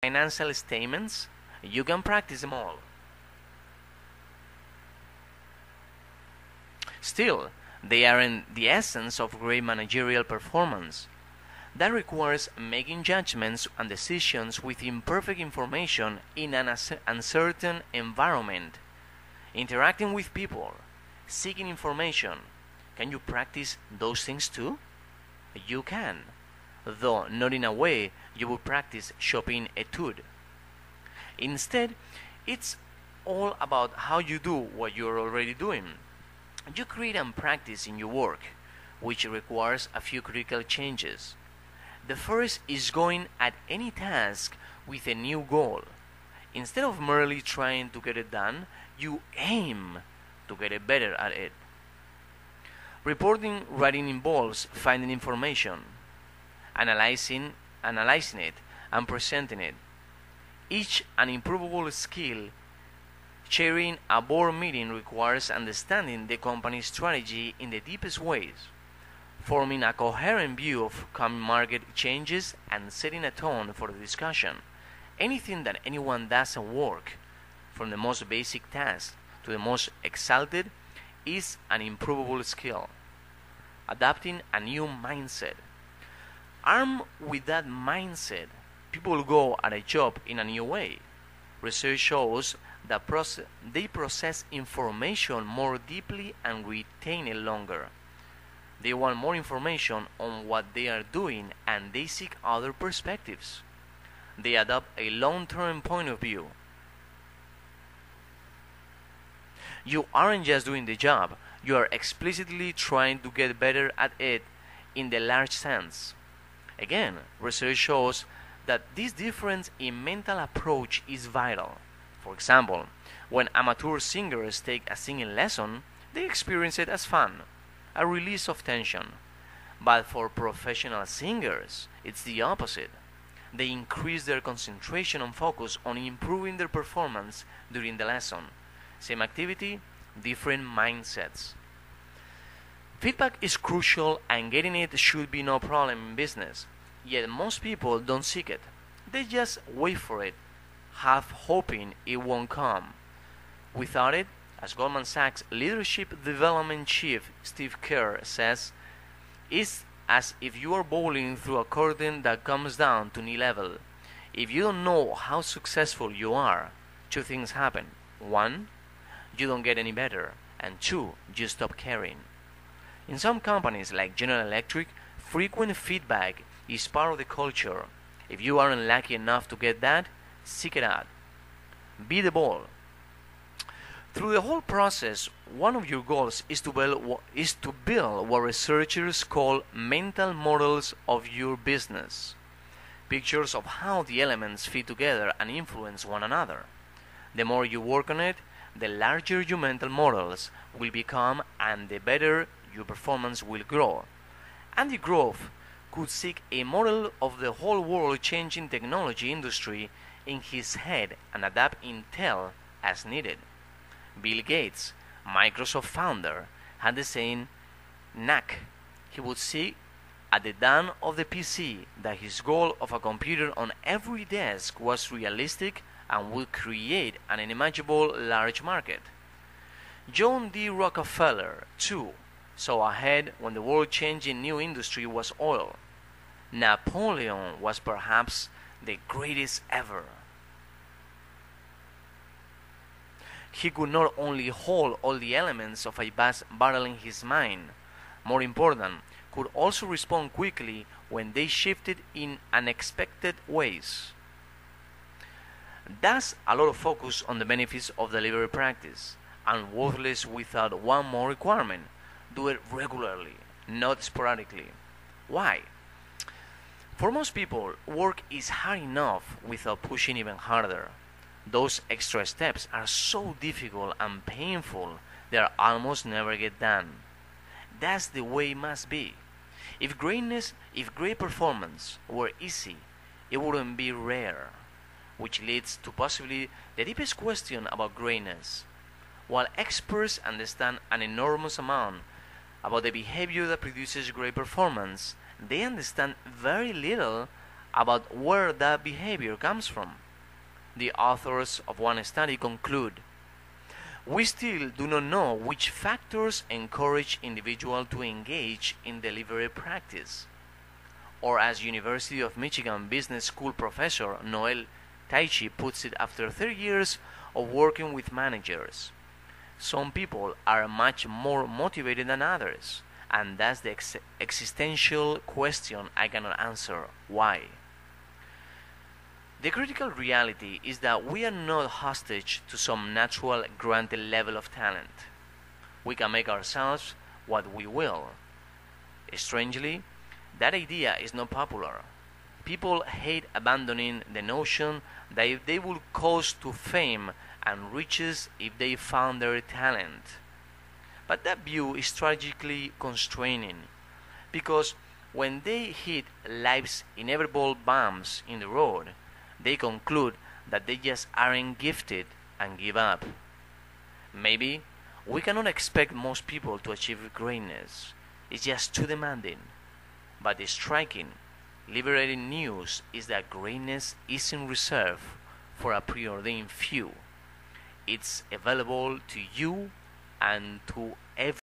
financial statements, you can practice them all. Still, they aren't the essence of great managerial performance. That requires making judgments and decisions with imperfect information in an uncertain environment, interacting with people, seeking information. Can you practice those things too? You can, though not in a way you would practice shopping etude. Instead, it's all about how you do what you're already doing. You create and practice in your work, which requires a few critical changes. The first is going at any task with a new goal. Instead of merely trying to get it done, you aim to get it better at it. Reporting writing involves finding information, analyzing it, and presenting it. Each an improvable skill. Chairing a board meeting requires understanding the company's strategy in the deepest ways, forming a coherent view of coming market changes, and setting a tone for the discussion. Anything that anyone does at work, from the most basic task to the most exalted, is an improvable skill. Adapting a new mindset. Armed with that mindset, people go at a job in a new way. Research shows that they process information more deeply and retain it longer. They want more information on what they are doing, and they seek other perspectives. They adopt a long-term point of view. You aren't just doing the job, you are explicitly trying to get better at it in the large sense. Again, research shows that this difference in mental approach is vital. For example, when amateur singers take a singing lesson, they experience it as fun, a release of tension. But for professional singers, it's the opposite. They increase their concentration and focus on improving their performance during the lesson. Same activity, different mindsets. Feedback is crucial, and getting it should be no problem in business. Yet most people don't seek it. They just wait for it, half hoping it won't come. Without it, as Goldman Sachs leadership development chief Steve Kerr says, it's as if you are bowling through a curtain that comes down to knee level. If you don't know how successful you are, two things happen. One, you don't get any better, and two, you stop caring. In some companies like General Electric, frequent feedback is part of the culture. If you aren't lucky enough to get that, seek it out. Be the ball. Through the whole process, one of your goals is to build what researchers call mental models of your business. Pictures of how the elements fit together and influence one another. The more you work on it, the larger your mental models will become, and the better your performance will grow. Andy Grove could seek a model of the whole world changing technology industry in his head and adapt Intel as needed. Bill Gates, Microsoft founder, had the same knack. He would see at the dawn of the PC that his goal of a computer on every desk was realistic and would create an unimaginable large market. John D. Rockefeller, too, saw ahead when the world-changing new industry was oil. Napoleon was perhaps the greatest ever. He could not only hold all the elements of a vast battle in his mind, more important, could also respond quickly when they shifted in unexpected ways. That's a lot of focus on the benefits of delivery practice, and worthless without one more requirement. Do it regularly, not sporadically. Why? For most people, work is hard enough without pushing even harder. Those extra steps are so difficult and painful they almost never get done. That's the way it must be. If great performance were easy, it wouldn't be rare, which leads to possibly the deepest question about greatness. While experts understand an enormous amount about the behavior that produces great performance, they understand very little about where that behavior comes from. The authors of one study conclude, we still do not know which factors encourage individuals to engage in deliberate practice. Or as University of Michigan Business School professor Noel Taichi puts it after 30 years of working with managers, some people are much more motivated than others, and that's the existential question I cannot answer. Why? The critical reality is that we are not hostage to some natural granted level of talent. We can make ourselves what we will. Strangely, that idea is not popular. People hate abandoning the notion that they will coast to fame and riches if they found their talent. But that view is tragically constraining, because when they hit life's inevitable bumps in the road, they conclude that they just aren't gifted and give up. Maybe we cannot expect most people to achieve greatness. It's just too demanding. But the striking, liberating news is that greatness isn't reserved for a preordained few. It's available to you and to everyone.